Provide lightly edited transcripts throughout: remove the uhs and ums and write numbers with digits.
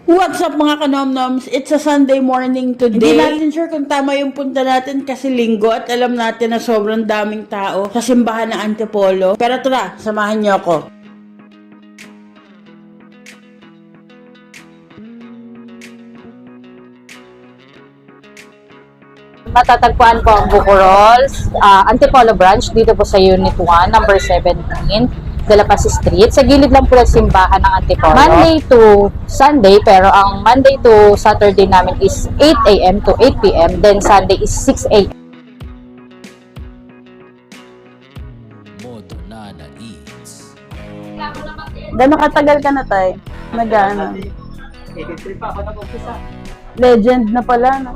What's up mga kanomnoms? It's a Sunday morning today. Hindi natin sure kung tama yung punta natin kasi linggo at alam natin na sobrang daming tao sa simbahan ng Antipolo. Pero tara, samahan niyo ako. Matatagpuan po ang Buko Rolls, Antipolo Branch, dito po sa Unit 1, number 17, De La Paz Street. Sa gilid lang po ng simbahan ng Antipolo. Monday to Sunday, pero ang Monday to Saturday namin is 8 a.m. to 8 p.m. Then Sunday is 6 a.m. Moto Nana Eats. Gano'ng katagal ka na tayo? Nag-ano? Legend na pala, no?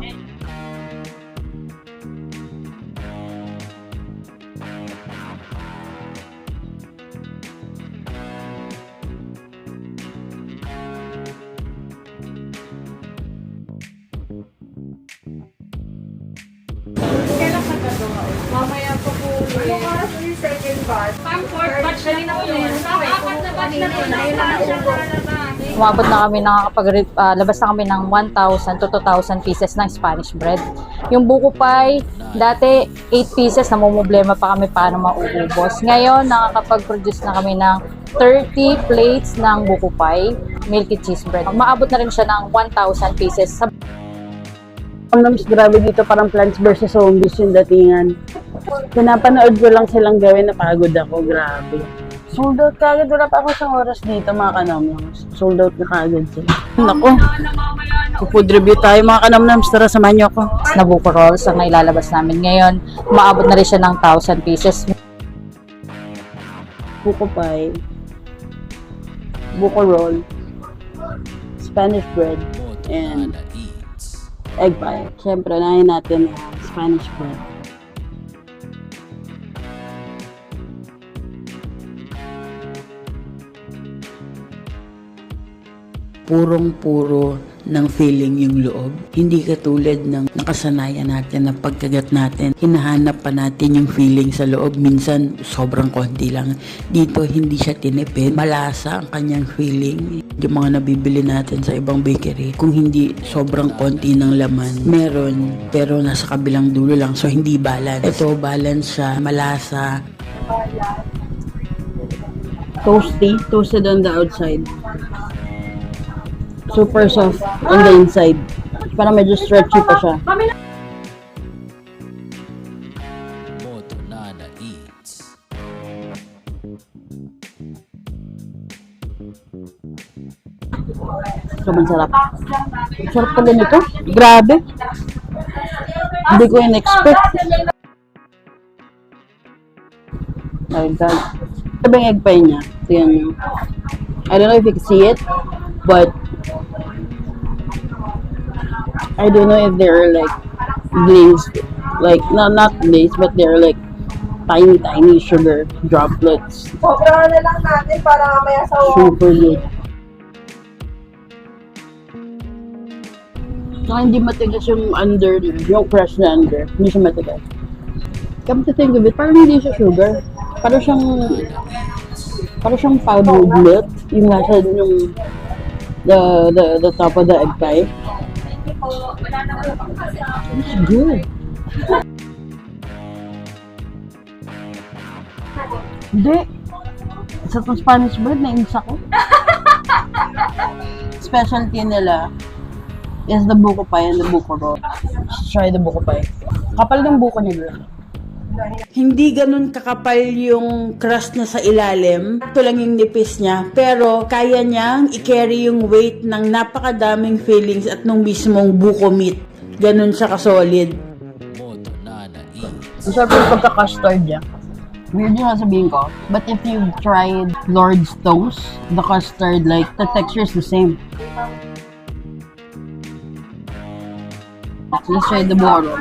Mamaya po po. Anong oras yung second batch? Pang fourth batch na rin ako yun. Apat na batch na rin ako. Umabot na kami, labas na kami ng 1,000 to 2,000 pieces ng Spanish bread. Yung buko pie, dati 8 pieces, namumblema pa kami paano mauubos. Ngayon, nakakapag-produce na kami ng 30 plates ng buko pie, milky cheese bread. Maabot na rin siya ng 1,000 pieces. Condoms, grabe dito, parang Plants vs. Zombies yung datingan. Pinapanood ko lang silang gawin, napagod ako, grabe. Sold out kagad, wala pa ako isang oras dito mga kanomnoms. Sold out na kagad sila. Naku, food review tayo mga kanomnoms, tara samahan niyo ako. Na buko rolls ang nailalabas namin ngayon. Maabot na rin siya ng 1,000 pieces. Buko pie, buko roll, Spanish bread, Moto and Nana Eats. egg pie. Siyempre, nahin natin ang Spanish bread. Purong-puro ng feeling yung loob. Hindi katulad ng nakasanayan natin na pagkagat natin, hinahanap pa natin yung feeling sa loob. Minsan, sobrang konti lang. Dito, hindi siya tinipid. Malasa ang kanyang feeling. Yung mga nabibili natin sa ibang bakery, kung hindi sobrang konti ng laman, meron, pero nasa kabilang dulo lang. So, hindi balance. Ito, balance siya. Malasa. Toasty. Toasted on the outside. Super soft on the inside. Parang medyo stretchy pa siya. Moto Nana Eats. Sobrang sarap. Sarap pa ganito. Grabe. Hindi ko in-expect. Oh my God. Sabi yung egg pie niya. Tingnan niyo. I don't know if you can see it, but I don't know if they're like glazed, like not glazed, but they're like tiny sugar droplets. Sobrang na lang natin para mamaya sa Super good. Saka hindi matigas yung under, yung crust na under. Hindi siya matigas. Come to think of it, parang hindi siya sugar. Parang siyang powdered milk. Yung nasa yung the top of the egg pie. It's good. Hindi. Sa itong Spanish bread, nainis ako. Specialty nila is the buko pie and the buko roll. Let's try the buko pie. Kapal ng buko niya, girl. Hindi ganun kakapal yung crust na sa ilalim. Ito lang yung nipis niya. Pero kaya niyang i-carry yung weight ng napakadaming fillings at nung mismong buko meat. Ganun siya ka-solid. Moto Nana Eats. Ang sarap yung pagka-custard niya. Weird yung sabihin ko. But if you've tried Lord's Toast, the custard, like, the texture is the same. Let's try the bottle.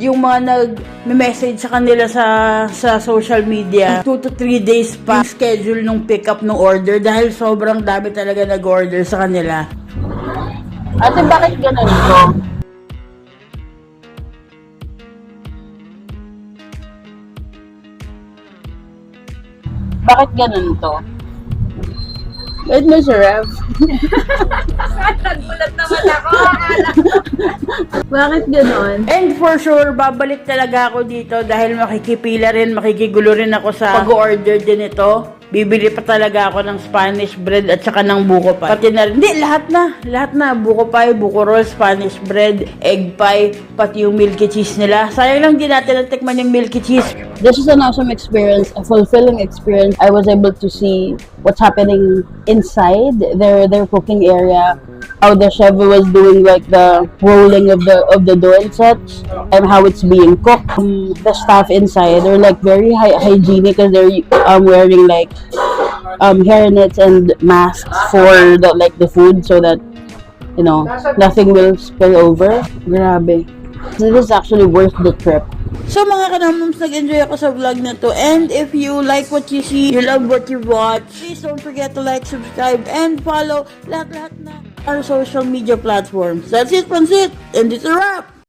Yung mga nag-message sa kanila sa social media, 2 to 3 days pa schedule nung pick up ng order dahil sobrang dami talaga nag-order sa kanila. Ate, bakit ganun to? Bakit ganun to? Wait, Mr. Rev. Nagulat naman ako. Bakit ganun? And for sure, babalik talaga ako dito dahil makikipila rin, makikigulo rin ako sa pag-order din ito. Bibili pa talaga ako ng Spanish bread at saka ng buko pie. Pati na rin, hindi, lahat na. Buko pie, buko roll, Spanish bread, egg pie, pati yung milky cheese nila. Sayang lang din natin natikman yung milky cheese. This is an awesome experience, a fulfilling experience. I was able to see what's happening inside their cooking area, how the chef was doing like the rolling of the dough and such, and how it's being cooked. The staff inside are like very hygienic because they're wearing like hairnets and masks for the food so that nothing will spill over. Grabe. This is actually worth the trip. So mga kanamoms, nag-enjoy ako sa vlog na to. And if you like what you see, you love what you watch, please don't forget to like, subscribe, and follow lahat na our social media platforms. That's it, Pansit! And it's a wrap!